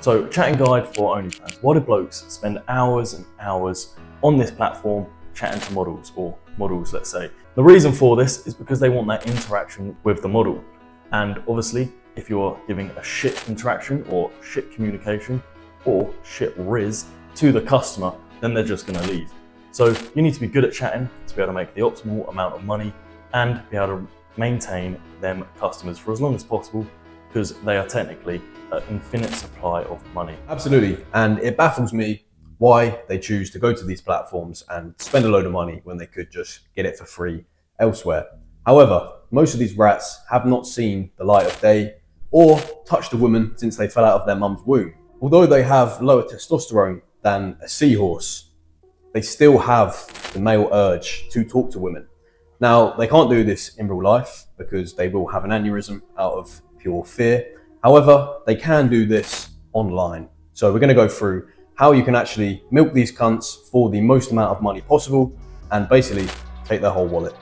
So, chatting guide for OnlyFans. Why do blokes spend hours and hours on this platform chatting to models, or models, let's say? The reason for this is because they want that interaction with the model. And obviously, if you're giving a shit interaction or shit communication or shit riz to the customer, then they're just gonna leave. So you need to be good at chatting to be able to make the optimal amount of money and be able to maintain them customers for as long as possible, because they are technically an infinite supply of money. Absolutely, and it baffles me why they choose to go to these platforms and spend a load of money when they could just get it for free elsewhere. However, most of these rats have not seen the light of day or touched a woman since they fell out of their mum's womb. Although they have lower testosterone than a seahorse, they still have the male urge to talk to women. Now, they can't do this in real life because they will have an aneurysm out of pure fear. However, they can do this online. So we're going to go through how you can actually milk these cunts for the most amount of money possible and basically take their whole wallet.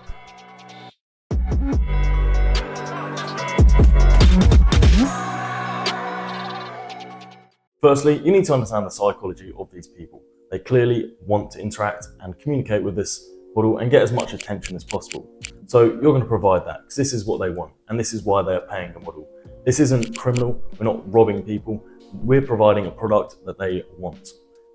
Firstly, you need to understand the psychology of these people. They clearly want to interact and communicate with this model and get as much attention as possible. So you're going to provide that because this is what they want and this is why they are paying the model. This isn't criminal, we're not robbing people, we're providing a product that they want,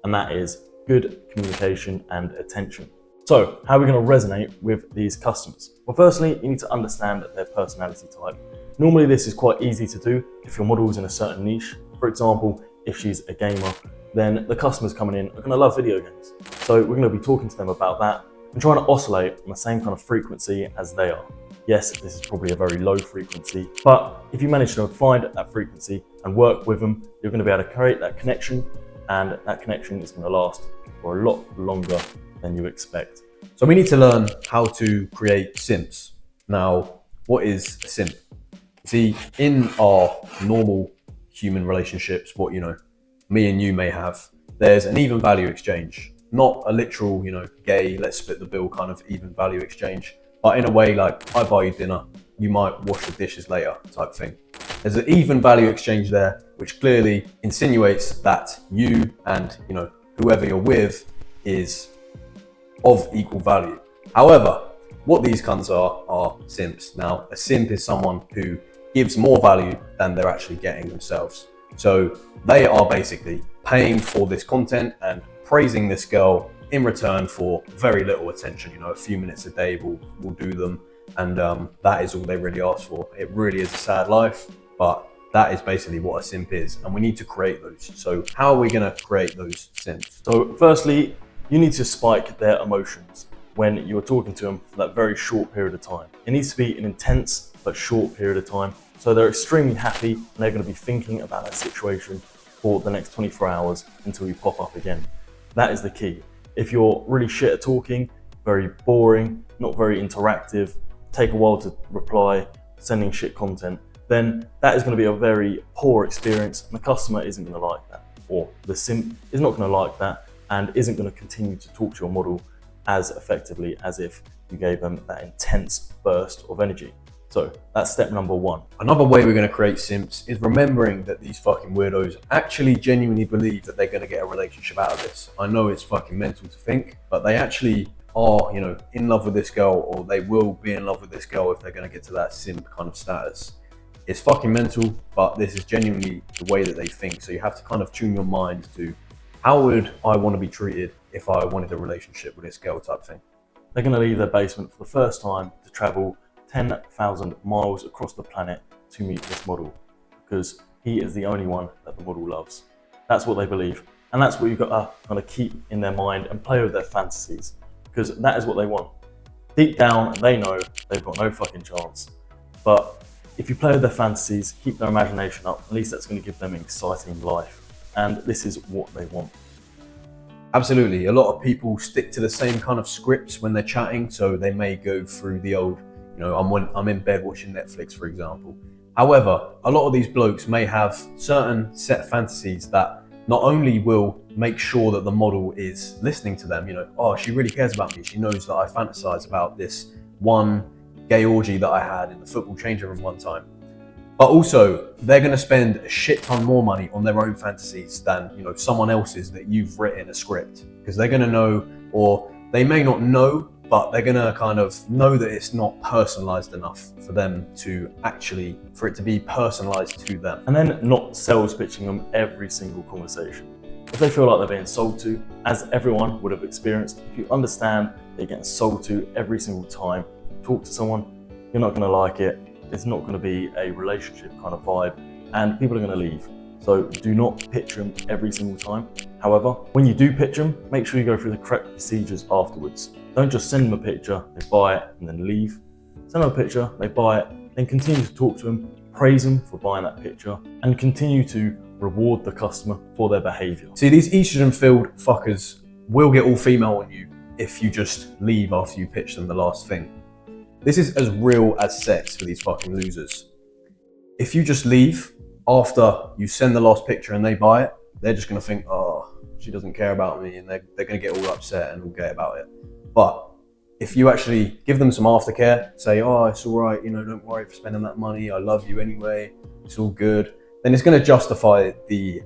and that is good communication and attention. So how are we going to resonate with these customers? Well, firstly, you need to understand their personality type. Normally this is quite easy to do if your model is in a certain niche. For example, if she's a gamer, then the customers coming in are going to love video games. So we're going to be talking to them about that and trying to oscillate on the same kind of frequency as they are. Yes, this is probably a very low frequency, but if you manage to find that frequency and work with them, you're going to be able to create that connection, and that connection is going to last for a lot longer than you expect. So we need to learn how to create simps. Now, what is a simp? See, in our normal human relationships, what, me and you may have, there's an even value exchange. Not a literal, gay, let's split the bill kind of even value exchange, but in a way like I buy you dinner, you might wash the dishes later type thing. There's an even value exchange there, which clearly insinuates that you and, whoever you're with is of equal value. However, what these cunts are simps. Now, a simp is someone who gives more value than they're actually getting themselves. So they are basically paying for this content and praising this girl in return for very little attention. A few minutes a day will do them, and that is all they really ask for. It really is a sad life, but that is basically what a simp is, and we need to create those. So how are we going to create those simps? So firstly, you need to spike their emotions when you're talking to them for that very short period of time. It needs to be an intense but short period of time, so they're extremely happy and they're going to be thinking about that situation for the next 24 hours until you pop up again. That is the key. If you're really shit at talking, very boring, not very interactive, take a while to reply, sending shit content, then that is going to be a very poor experience, and the customer isn't going to like that, or the simp is not going to like that and isn't going to continue to talk to your model as effectively as if you gave them that intense burst of energy. So that's step number one. Another way we're going to create simps is remembering that these fucking weirdos actually genuinely believe that they're going to get a relationship out of this. I know it's fucking mental to think, but they actually are, in love with this girl, or they will be in love with this girl if they're going to get to that simp kind of status. It's fucking mental, but this is genuinely the way that they think. So you have to kind of tune your mind to, how would I want to be treated if I wanted a relationship with this girl type thing. They're going to leave their basement for the first time to travel 10,000 miles across the planet to meet this model, because he is the only one that the model loves. That's what they believe, and that's what you've got to kind of keep in their mind and play with their fantasies, because that is what they want. Deep down, they know they've got no fucking chance, but if you play with their fantasies, keep their imagination up, at least that's going to give them an exciting life, and this is what they want. Absolutely. A lot of people stick to the same kind of scripts when they're chatting, so they may go through the old, I'm in bed watching Netflix, for example. However, a lot of these blokes may have certain set fantasies that not only will make sure that the model is listening to them, she really cares about me. She knows that I fantasize about this one gay orgy that I had in the football changing room one time. But also, they're going to spend a shit ton more money on their own fantasies than, you know, someone else's that you've written a script, because they're going to know, or they may not know, but they're going to kind of know that it's not personalized enough for them to actually, for it to be personalized to them. And then not sales pitching them every single conversation. If they feel like they're being sold to, as everyone would have experienced, if you understand they're getting sold to every single time you talk to someone, you're not going to like it. It's not going to be a relationship kind of vibe, and people are going to leave. So do not pitch them every single time. However, when you do pitch them, make sure you go through the correct procedures afterwards. Don't just send them a picture, they buy it, and then leave. Send them a picture, they buy it, then continue to talk to them, praise them for buying that picture, and continue to reward the customer for their behavior. See, these estrogen-filled fuckers will get all female on you if you just leave after you pitch them the last thing. This is as real as sex for these fucking losers. If you just leave after you send the last picture and they buy it, they're just going to think, oh, she doesn't care about me, and they're going to get all upset and all gay about it. But if you actually give them some aftercare, say, oh, it's all right, you know, don't worry for spending that money, I love you anyway, it's all good, then it's going to justify the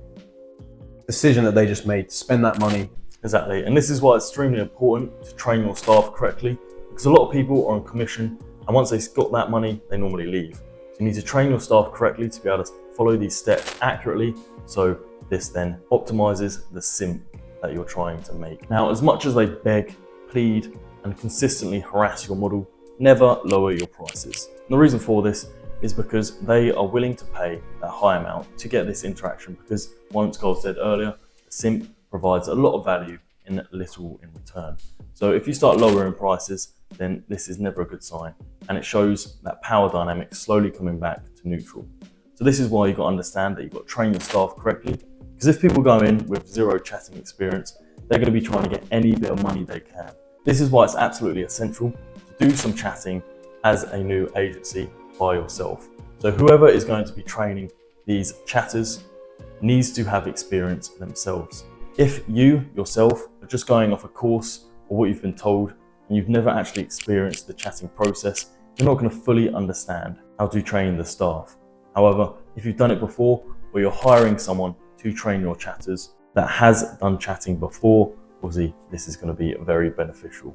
decision that they just made to spend that money. Exactly, and this is why it's extremely important to train your staff correctly, because a lot of people are on commission, and once they've got that money, they normally leave. So you need to train your staff correctly to be able to follow these steps accurately, so this then optimizes the simp that you're trying to make. Now, as much as they beg, plead, and consistently harass your model, never lower your prices. And the reason for this is because they are willing to pay that high amount to get this interaction, because once Carl said earlier, the simp provides a lot of value in little in return. So if you start lowering prices, then this is never a good sign, and it shows that power dynamic slowly coming back to neutral. So this is why you've got to understand that you've got to train your staff correctly, because if people go in with zero chatting experience, they're going to be trying to get any bit of money they can. This is why it's absolutely essential to do some chatting as a new agency by yourself. So whoever is going to be training these chatters needs to have experience themselves. If you yourself are just going off a course or what you've been told, and you've never actually experienced the chatting process, you're not going to fully understand how to train the staff. However, if you've done it before, or you're hiring someone to train your chatters that has done chatting before, obviously this is going to be very beneficial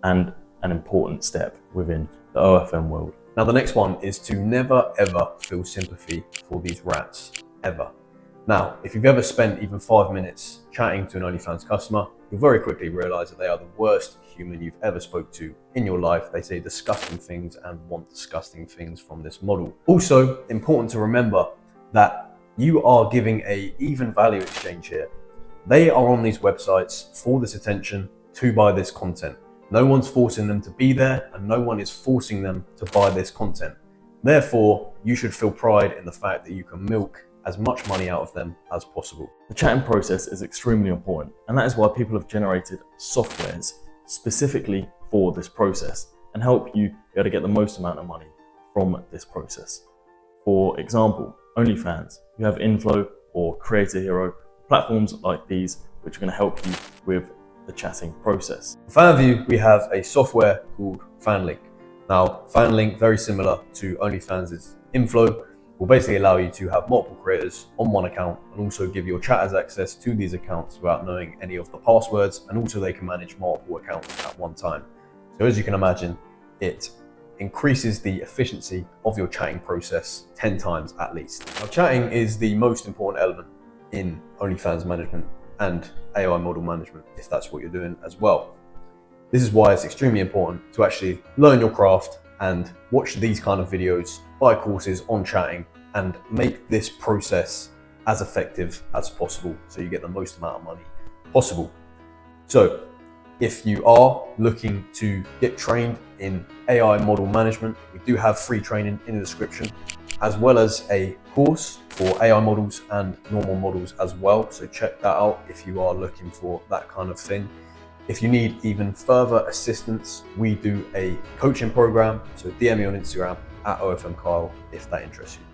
and an important step within the OFM world. Now, the next one is to never ever feel sympathy for these rats, ever. Now, if you've ever spent even 5 minutes chatting to an OnlyFans customer, you'll very quickly realize that they are the worst human you've ever spoke to in your life. They say disgusting things and want disgusting things from this model. Also, important to remember that you are giving a even value exchange here. They are on these websites for this attention to buy this content. No one's forcing them to be there, and no one is forcing them to buy this content. Therefore, you should feel pride in the fact that you can milk as much money out of them as possible. The chatting process is extremely important, and that is why people have generated softwares specifically for this process and help you be able to get the most amount of money from this process. For example, OnlyFans, you have Inflow or Creator Hero, platforms like these which are going to help you with the chatting process. For Fanvue, we have a software called FanLink. Now, FanLink, very similar to OnlyFans' Inflow, will basically allow you to have multiple creators on one account and also give your chatters access to these accounts without knowing any of the passwords, and also they can manage multiple accounts at one time. So as you can imagine, it increases the efficiency of your chatting process 10 times at least. Now, chatting is the most important element in OnlyFans management and AI model management, if that's what you're doing as well. This is why it's extremely important to actually learn your craft and watch these kind of videos, buy courses on chatting, and make this process as effective as possible so you get the most amount of money possible. So if you are looking to get trained in AI model management, we do have free training in the description, as well as a course for AI models and normal models as well. So check that out if you are looking for that kind of thing. If you need even further assistance, we do a coaching program. So DM me on Instagram at OFMKyle if that interests you.